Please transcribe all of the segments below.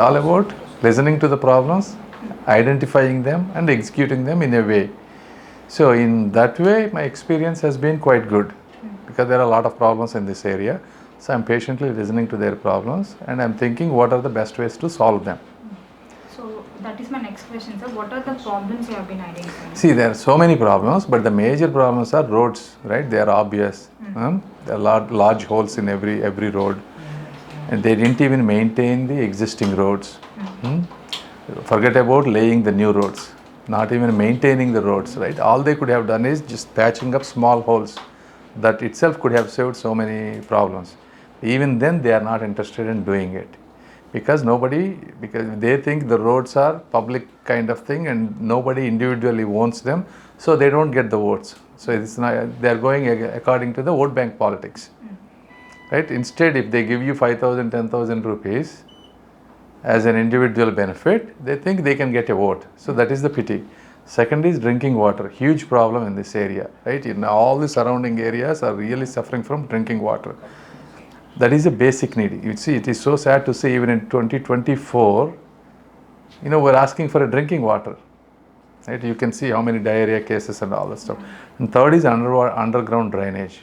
All about listening to the problems, identifying them and executing them in a way. So in that way, my experience has been quite good because there are a lot of problems in this area. So I'm patiently listening to their problems and I'm thinking what are the best ways to solve them. So that is my next question, sir. What are the problems you have been identifying? See, there are so many problems, but the major problems are roads, right? They are obvious. There are large holes in every road, and they didn't even maintain the existing roads. Forget about laying the new roads, not even maintaining the roads, right? All they could have done is just patching up small holes. That itself could have saved so many problems. Even then, they are not interested in doing it because they think the roads are public kind of thing and nobody individually owns them, so they don't get the votes. So they are going according to the vote bank politics, right? Instead, if they give you 5,000, 10,000 rupees as an individual benefit, they think they can get a vote. So that is the pity. Second is drinking water, huge problem in this area, right? In all the surrounding areas are really suffering from drinking water. That is a basic need. You see, it is so sad to say even in 2024, we're asking for a drinking water, right? You can see how many diarrhea cases and all that stuff. And third is underground drainage.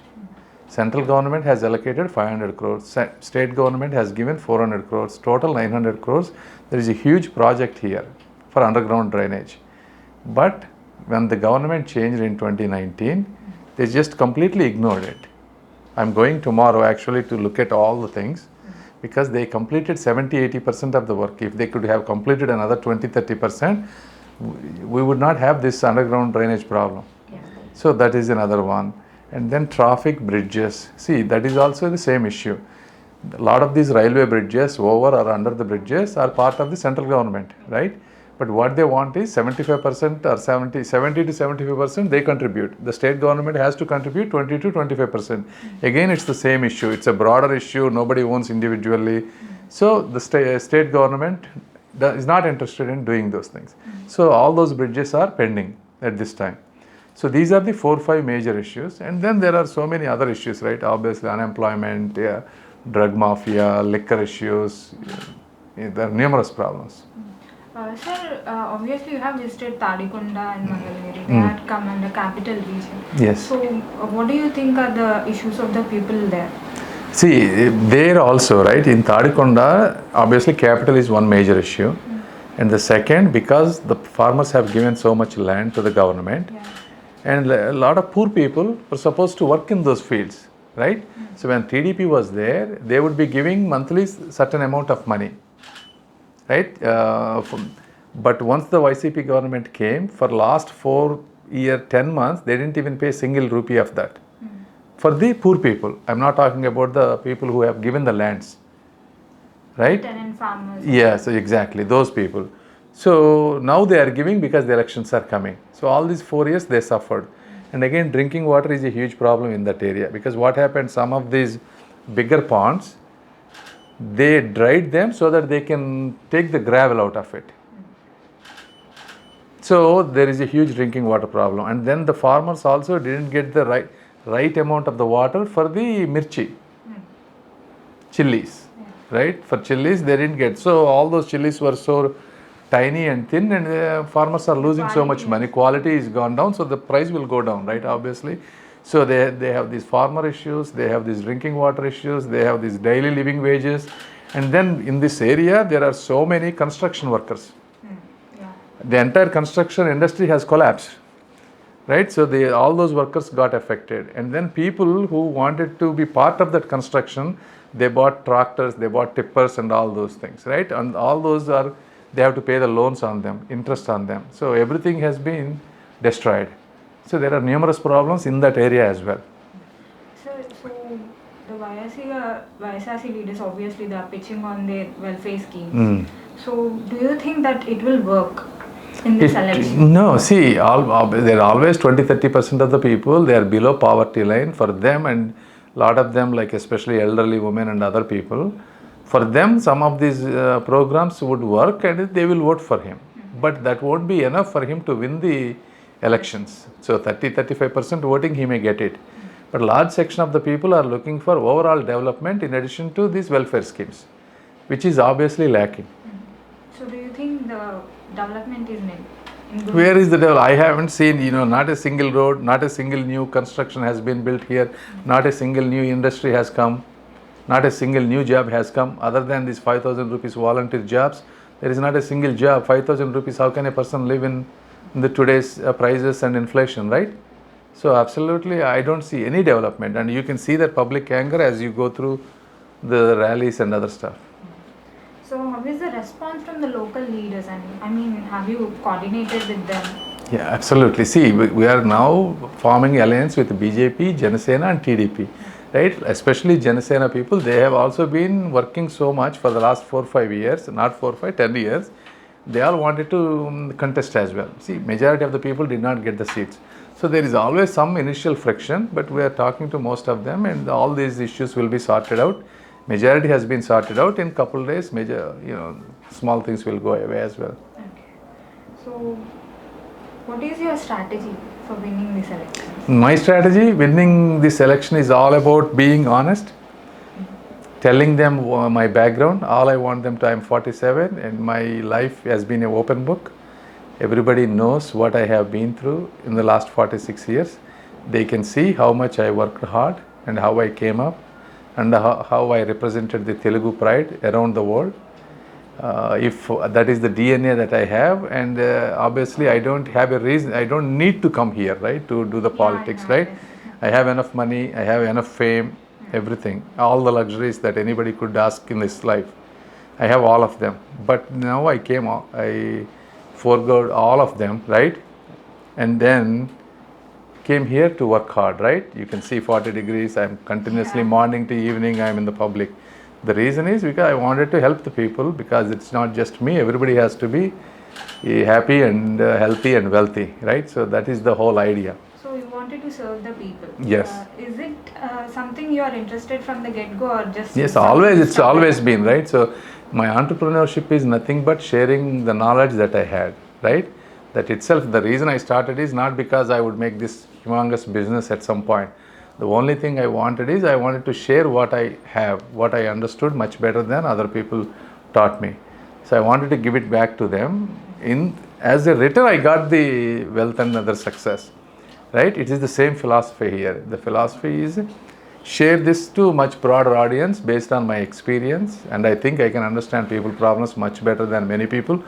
Central government has allocated 500 crores. State government has given 400 crores. Total 900 crores. There is a huge project here for underground drainage. But when the government changed in 2019, they just completely ignored it. I'm going tomorrow actually to look at all the things because they completed 70-80% of the work. If they could have completed another 20-30%, we would not have this underground drainage problem. So that is another one. And then traffic bridges. See, that is also the same issue. A lot of these railway bridges, over or under the bridges, are part of the central government, right? But what they want is 75% or 70 to 75% they contribute. The state government has to contribute 20 to 25%. Again, it's the same issue. It's a broader issue. Nobody owns individually. So the state government is not interested in doing those things. So all those bridges are pending at this time. So these are the 4-5 major issues. And then there are so many other issues, right? Obviously unemployment, drug mafia, liquor issues. There are numerous problems. Sir, obviously you have visited Tadikonda and Mangalore. They had come under capital region. Yes. So what do you think are the issues of the people there? See, there also, right, in Tadikonda, obviously capital is one major issue. And the second, because the farmers have given so much land to the government, and a lot of poor people were supposed to work in those fields, right? So when TDP was there, they would be giving monthly certain amount of money, right? But once the YCP government came, for last 10 months, they didn't even pay a single rupee of that. For the poor people, I'm not talking about the people who have given the lands, right? Tenant farmers. Yes, exactly, those people. So now they are giving because the elections are coming. So all these 4 years they suffered. And again, drinking water is a huge problem in that area because what happened, some of these bigger ponds, they dried them so that they can take the gravel out of it. So there is a huge drinking water problem. And then the farmers also didn't get the right amount of the water for the mirchi, chilies, right? For chilies they didn't get. So all those chilies were so tiny and thin, and farmers are losing so much money. Quality is gone down, so the price will go down, right? Obviously. So they have these farmer issues, they have these drinking water issues, they have these daily living wages, and then in this area there are so many construction workers. The entire construction industry has collapsed, right? So all those workers got affected, and then people who wanted to be part of that construction, they bought tractors, they bought tippers and all those things, right? And all those they have to pay the loans on them, interest on them. So everything has been destroyed. So there are numerous problems in that area as well. So the YSRC leaders, obviously they are pitching on their welfare schemes. So do you think that it will work in this election? No, see, there are always 20-30% of the people, they are below poverty line. For them, and a lot of them, like especially elderly women and other people, for them some of these programs would work and they will vote for him. But that won't be enough for him to win the elections. So 30-35% voting he may get it. But large section of the people are looking for overall development in addition to these welfare schemes, which is obviously lacking. So do you think the development is nil? Where is the development? I haven't seen, not a single road, not a single new construction has been built here, not a single new industry has come, not a single new job has come, other than these 5,000 rupees volunteer jobs. There is not a single job. 5,000 rupees, how can a person live in the today's prices and inflation, right? So absolutely, I don't see any development, and you can see that public anger as you go through the rallies and other stuff. So how is the response from the local leaders? And I mean, have you coordinated with them? Yeah, absolutely. See, we are now forming alliance with BJP, Janasena and TDP, right? Especially Janasena people, they have also been working so much for the last 4-5 years, not 4, 5, 10 years. They all wanted to contest as well. See, majority of the people did not get the seats. So there is always some initial friction, but we are talking to most of them, and all these issues will be sorted out. Majority has been sorted out in couple days. Small things will go away as well. Okay. So what is your strategy for winning this election? My strategy, winning this election, is all about being honest, telling them my background. All I want them to, I'm 47 and my life has been an open book. Everybody knows what I have been through in the last 46 years. They can see how much I worked hard and how I came up, and how I represented the Telugu pride around the world. If that is the DNA that I have, and obviously I don't have a reason, I don't need to come here, right, to do the politics, right? I have enough money, I have enough fame, everything, all the luxuries that anybody could ask in this life. I have all of them. But now I forgot all of them, right? And then came here to work hard, right? You can see 40 degrees, I'm continuously morning to evening, I'm in the public. The reason is because I wanted to help the people, because it's not just me, everybody has to be happy and healthy and wealthy, right? So that is the whole idea. So you wanted to serve the people. Yes. Is it something you are interested from the get-go, or just... Yes, always, it's always been, right? So my entrepreneurship is nothing but sharing the knowledge that I had, right? That itself, the reason I started is not because I would make this humongous business at some point. The only thing I wanted is I wanted to share what I have, what I understood much better than other people taught me. So I wanted to give it back to them. As a return, I got the wealth and other success, right? It is the same philosophy here. The philosophy is share this to a much broader audience based on my experience, and I think I can understand people's problems much better than many people,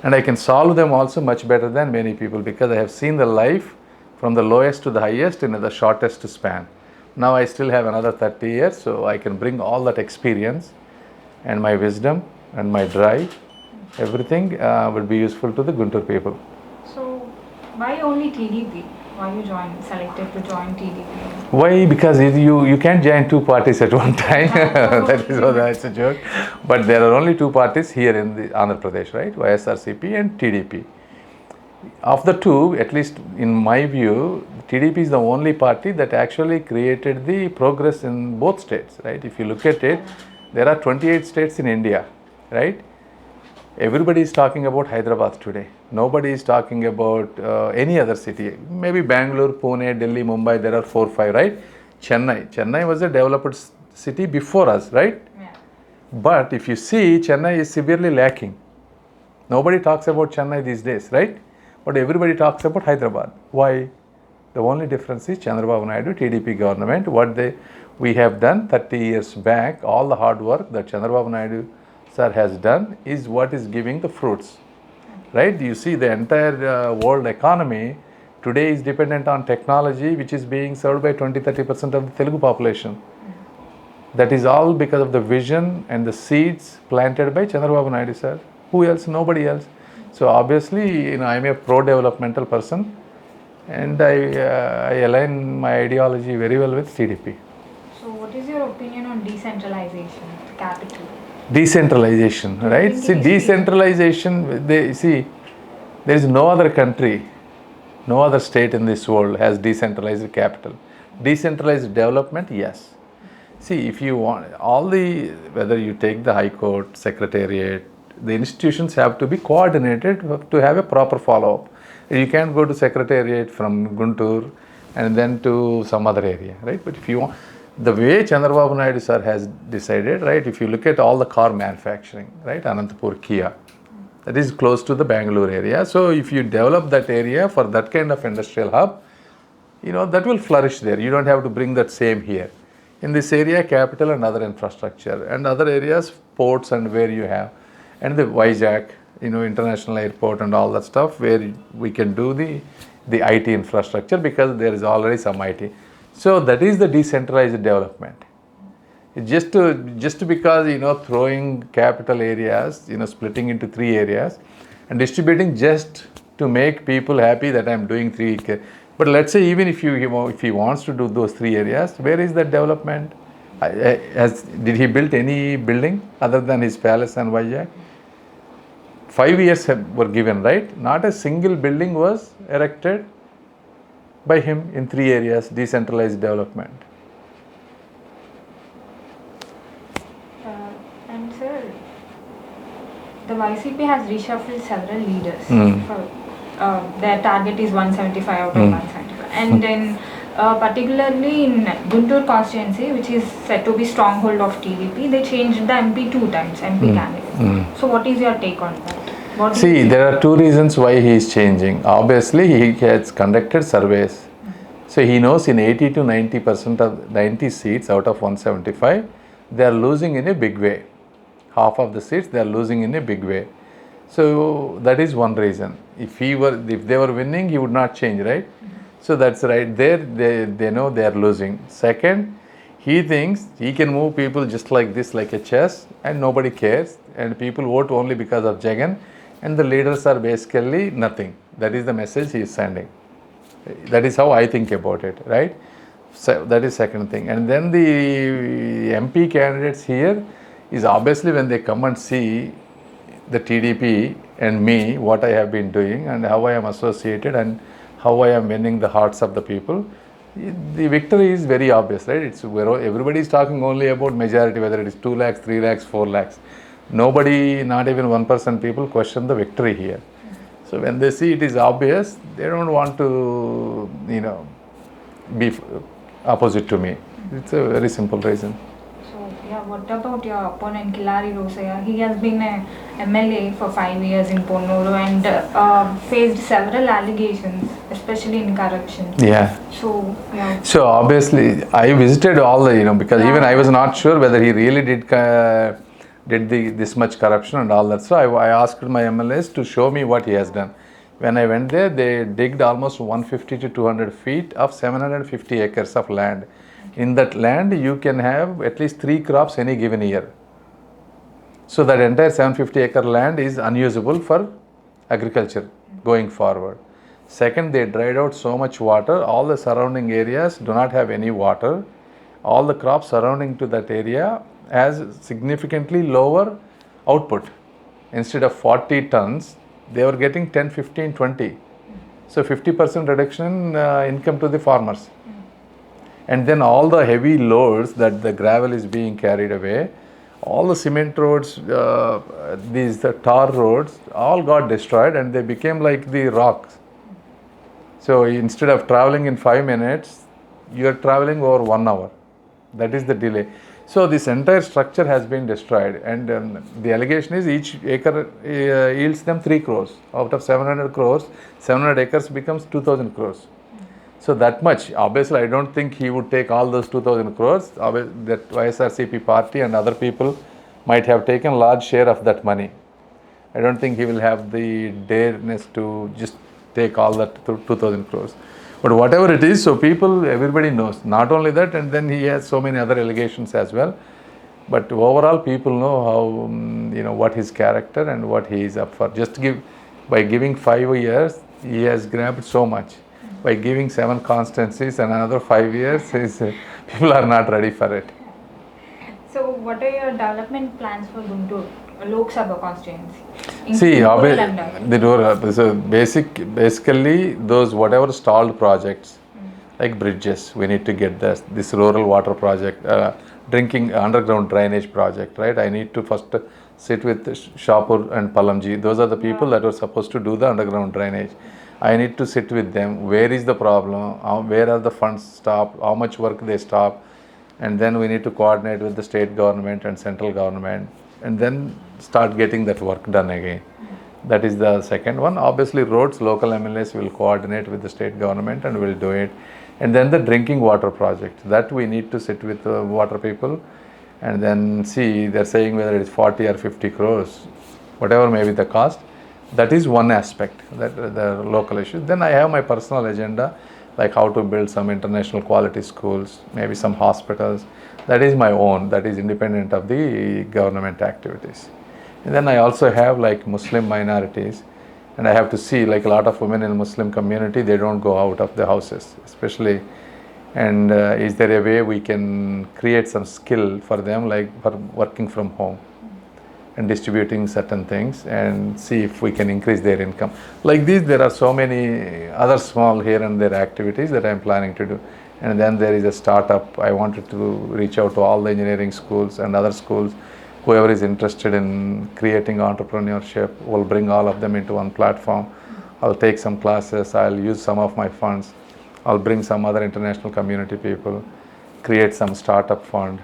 and I can solve them also much better than many people, because I have seen the life from the lowest to the highest in the shortest span. Now I still have another 30 years, so I can bring all that experience and my wisdom and my drive, everything would be useful to the Guntur people. So why only TDP? Why you selected to join TDP? Why? Because you can't join two parties at one time. That's a joke. But there are only two parties here in the Andhra Pradesh, right? YSRCP and TDP. Of the two, at least in my view, TDP is the only party that actually created the progress in both states, right? If you look at it, there are 28 states in India, right? Everybody is talking about Hyderabad today. Nobody is talking about any other city. Maybe Bangalore, Pune, Delhi, Mumbai, there are 4, 5, right? Chennai was a developed city before us, right? Yeah. But if you see, Chennai is severely lacking. Nobody talks about Chennai these days, right? But everybody talks about Hyderabad. Why? The only difference is Chandrababu Naidu, TDP government, we have done 30 years back, all the hard work that Chandrababu Naidu sir has done is what is giving the fruits, right? You see, the entire world economy today is dependent on technology, which is being served by 20-30% of the Telugu population. That is all because of the vision and the seeds planted by Chandrababu Naidu sir. Who else? Nobody else. So obviously, I'm a pro-developmental person, and I align my ideology very well with TDP. So what is your opinion on decentralization, capital? Decentralization, right? See, decentralization, there is no other country, no other state in this world has decentralized capital. Decentralized development, yes. See, if you want, whether you take the High Court, Secretariat, the institutions have to be coordinated to have a proper follow-up. You can't go to Secretariat from Guntur and then to some other area, right? But if you want, the way Chandrababu Naidu sir has decided, right? If you look at all the car manufacturing, right? Anantapur, Kia, that is close to the Bangalore area. So if you develop that area for that kind of industrial hub, that will flourish there. You don't have to bring that same here. In this area, capital and other infrastructure, and other areas, ports and where you have, and the Vizag, international airport and all that stuff, where we can do the IT infrastructure, because there is already some IT. So that is the decentralized development. Just because throwing capital areas, splitting into 3 areas and distributing just to make people happy that I'm doing 3. But let's say even if he wants to do those 3 areas, where is that development? Did he build any building other than his palace and Vizag? 5 years were given, right? Not a single building was erected by him in 3 areas, decentralized development. And sir, the YCP has reshuffled several leaders. Their target is 175 out of 175. And then particularly in Guntur constituency, which is said to be stronghold of TDP, they changed the MP 2 times, MP candidates. So what is your take on that? See, there are 2 reasons why he is changing. Obviously, he has conducted surveys. So he knows in 80 to 90% of 90 seats out of 175, they are losing in a big way. Half of the seats they are losing in a big way. So that is one reason. If they were winning, he would not change, right? So that's right. There they know they are losing. Second, he thinks he can move people just like this, like a chess, and nobody cares. And people vote only because of Jagan, and the leaders are basically nothing. That is the message he is sending. That is how I think about it, right? So that is second thing. And then the MP candidates here is obviously when they come and see the TDP and me, what I have been doing and how I am associated and how I am winning the hearts of the people, the victory is very obvious, right? It's where everybody is talking only about majority, whether it is 2 lakhs, 3 lakhs, 4 lakhs. Nobody, not even 1% people question the victory here. So when they see it is obvious, they don't want to, be opposite to me. It's a very simple reason. So yeah, what about your opponent Killari Rosaya? He has been a MLA for 5 years in Ponnuru and faced several allegations, especially in corruption. Yeah. So yeah. So obviously, I visited all the, because even I was not sure whether he really did this much corruption and all that. So I asked my MLAs to show me what he has done. When I went there, they digged almost 150 to 200 feet of 750 acres of land. In that land, you can have at least 3 crops any given year. So that entire 750 acre land is unusable for agriculture going forward. Second, they dried out so much water. All the surrounding areas do not have any water. All the crops surrounding to that area has significantly lower output. Instead of 40 tons, they were getting 10, 15, 20. So 50% reduction in income to the farmers. And then all the heavy loads that the gravel is being carried away, all the cement roads, the tar roads, all got destroyed and they became like the rocks. So instead of traveling in 5 minutes, you are traveling over 1 hour. That is the delay. So this entire structure has been destroyed, and the allegation is each acre yields them 3 crores. Out of 700 crores, 700 acres becomes 2,000 crores. So that much, obviously I don't think he would take all those 2,000 crores. That YSRCP party and other people might have taken a large share of that money. I don't think he will have the dareness to just take all that 2,000 crores. But whatever it is, so everybody knows. Not only that, and then he has so many other allegations as well. But overall, people know how, what his character and what he is up for. By giving 5 years, he has grabbed so much. By giving 7 constituencies and another 5 years, people are not ready for it. So what are your development plans for Guntur, Lok Sabha constituency? See, so basically those whatever stalled projects, like bridges, we need to get this rural water project, drinking underground drainage project, right? I need to first sit with Shapur and Palamji. Those are the people that were supposed to do the underground drainage. I need to sit with them. Where is the problem? Where are the funds stopped? How much work they stop? And then we need to coordinate with the state government and central government, and then start getting that work done again. That is the second one. Obviously, roads, local MLAs will coordinate with the state government and will do it. And then the drinking water project, that we need to sit with the water people and then see, they're saying whether it's 40 or 50 crores, whatever may be the cost. That is one aspect, that the local issue. Then I have my personal agenda, like how to build some international quality schools, maybe some hospitals. That is my own, that is independent of the government activities. And then I also have like Muslim minorities, and I have to see, like a lot of women in the Muslim community, they don't go out of the houses, especially. And is there a way we can create some skill for them, like for working from home and distributing certain things, and see if we can increase their income. Like this, there are so many other small here and there activities that I'm planning to do. And then there is a startup. I wanted to reach out to all the engineering schools and other schools. Whoever is interested in creating entrepreneurship, will bring all of them into one platform. I'll take some classes, I'll use some of my funds, I'll bring some other international community people, create some startup fund,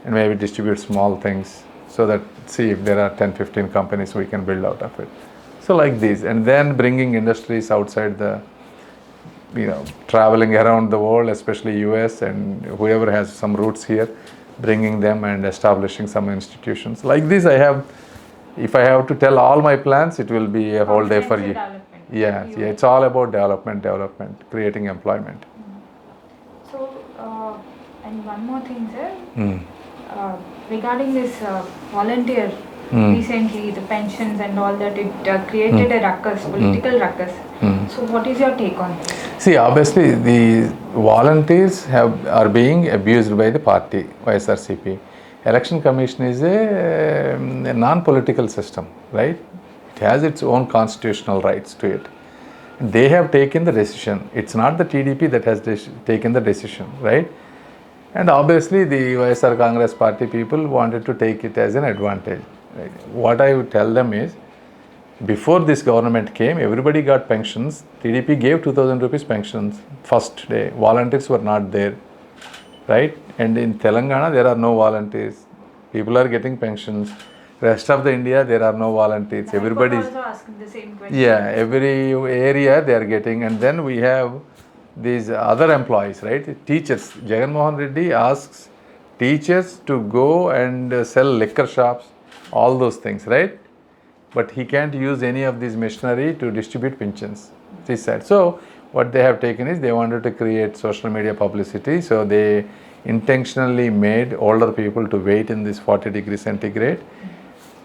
and maybe distribute small things, so that, see if there are 10-15 companies we can build out of it. So like this, and then bringing industries outside the, traveling around the world, especially US, and whoever has some roots here, bringing them and establishing some institutions. Like this, if I have to tell all my plans, it will be a whole day for you. Yeah, it's all about development, creating employment. So, and one more thing, sir. Regarding this volunteer, recently the pensions and all that, it created a ruckus, political ruckus. So what is your take on this? See, obviously the volunteers are being abused by the party, YSRCP. Election Commission is a non-political system, right? It has its own constitutional rights to it. They have taken the decision. It's not the TDP that has taken the decision, right? And obviously the YSR Congress party people wanted to take it as an advantage. Right? What I would tell them is, before this government came, everybody got pensions. TDP gave 2,000 rupees pensions first day. Volunteers were not there, right? And in Telangana, there are no volunteers. People are getting pensions. Rest of the India, there are no volunteers. Everybody is also asking the same question. Yeah, every area they are getting. And then we have these other employees, right? Teachers. Jagan Mohan Reddy asks teachers to go and sell liquor shops, all those things, right? But he can't use any of these machinery to distribute pensions. This side. So what they have taken is, they wanted to create social media publicity. So they intentionally made older people to wait in this 40 degrees centigrade.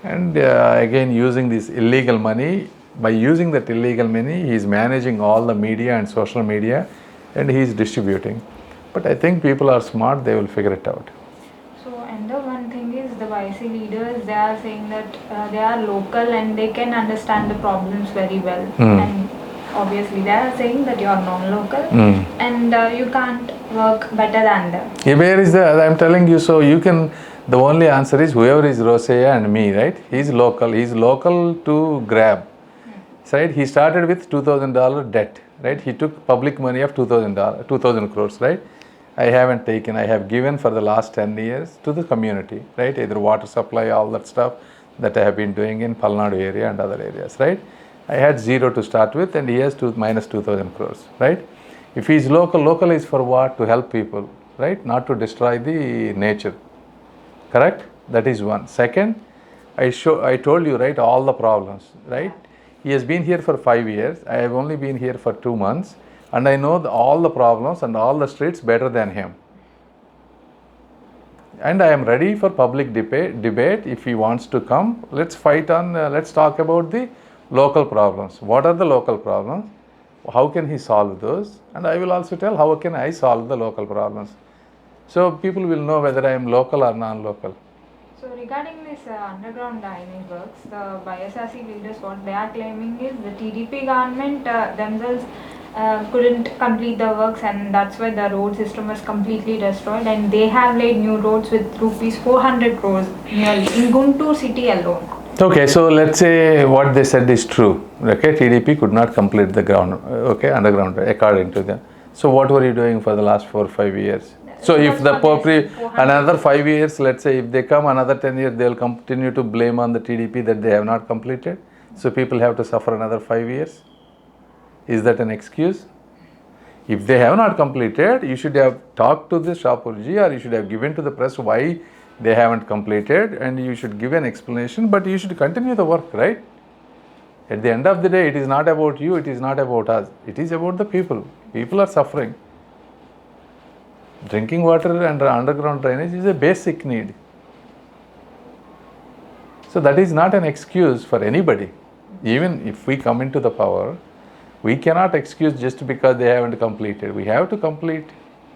And again, using this illegal money. By using that illegal money, he is managing all the media and social media, and he is distributing. But I think people are smart, they will figure it out. So, and the one thing is, the YC leaders, they are saying that they are local and they can understand the problems very well. And obviously they are saying that you are non-local and you can't work better than them. Yeah, where is the, I'm telling you, so you can, the only answer is whoever is Roseya and me, right? He's local to grab. Right? He started with $2,000 debt, right? He took public money of 2,000 crores, right? I haven't taken, I have given for the last 10 years to the community, right? Either water supply, all that stuff that I have been doing in Palnadu area and other areas, right? I had zero to start with, and he has minus 2,000 crores, right? If he is local is for what? To help people, right? Not to destroy the nature, correct? That is one. Second, I told you, right, all the problems, right? He has been here for 5 years. I have only been here for 2 months, and I know all the problems and all the streets better than him. And I am ready for public debate. If he wants to come, let's fight on, let's talk about the local problems. What are the local problems? How can he solve those? And I will also tell how can I solve the local problems. So people will know whether I am local or non-local. So regarding this underground drainage works, the YSRC leaders, what they are claiming is the TDP government themselves couldn't complete the works, and that's why the road system was completely destroyed, and they have laid new roads with rupees 400 crores nearly in Guntur city alone. Okay, so let's say what they said is true. Okay, TDP could not complete the underground according to them. So what were you doing for the last 4 or 5 years? So if the another 5 years, let's say if they come another 10 years, they will continue to blame on the TDP that they have not completed. So people have to suffer another 5 years. Is that an excuse? If they have not completed, you should have talked to the Shapurji, or you should have given to the press why they haven't completed, and you should give an explanation, but you should continue the work, right? At the end of the day, it is not about you, it is not about us, it is about the people. People are suffering. Drinking water and underground drainage is a basic need. So that is not an excuse for anybody. Even if we come into the power, we cannot excuse just because they haven't completed. We have to complete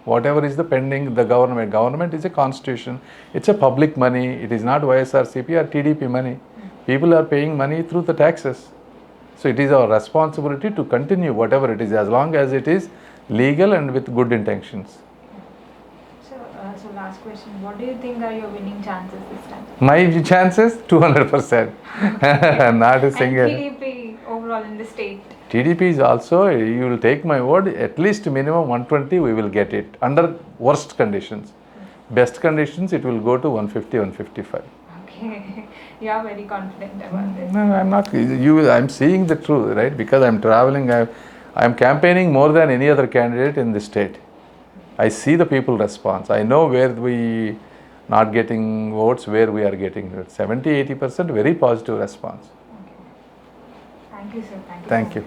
whatever is the pending, the government. Government is a constitution. It's a public money. It is not YSRCP or TDP money. People are paying money through the taxes. So it is our responsibility to continue whatever it is, as long as it is legal and with good intentions. So last question, what do you think are your winning chances this time? My chances, 200%. Not a single. And TDP overall in the state? TDP is also, you will take my word, at least minimum 120 we will get it, under worst conditions. Best conditions, it will go to 150, 155. Okay, you are very confident about this. No, I'm not. I'm seeing the truth, right? Because I'm traveling, I'm campaigning more than any other candidate in the state. I see the people response. I know where we not getting votes, where we are getting it. 70-80% very positive response. Okay. Thank you, sir. Thank you.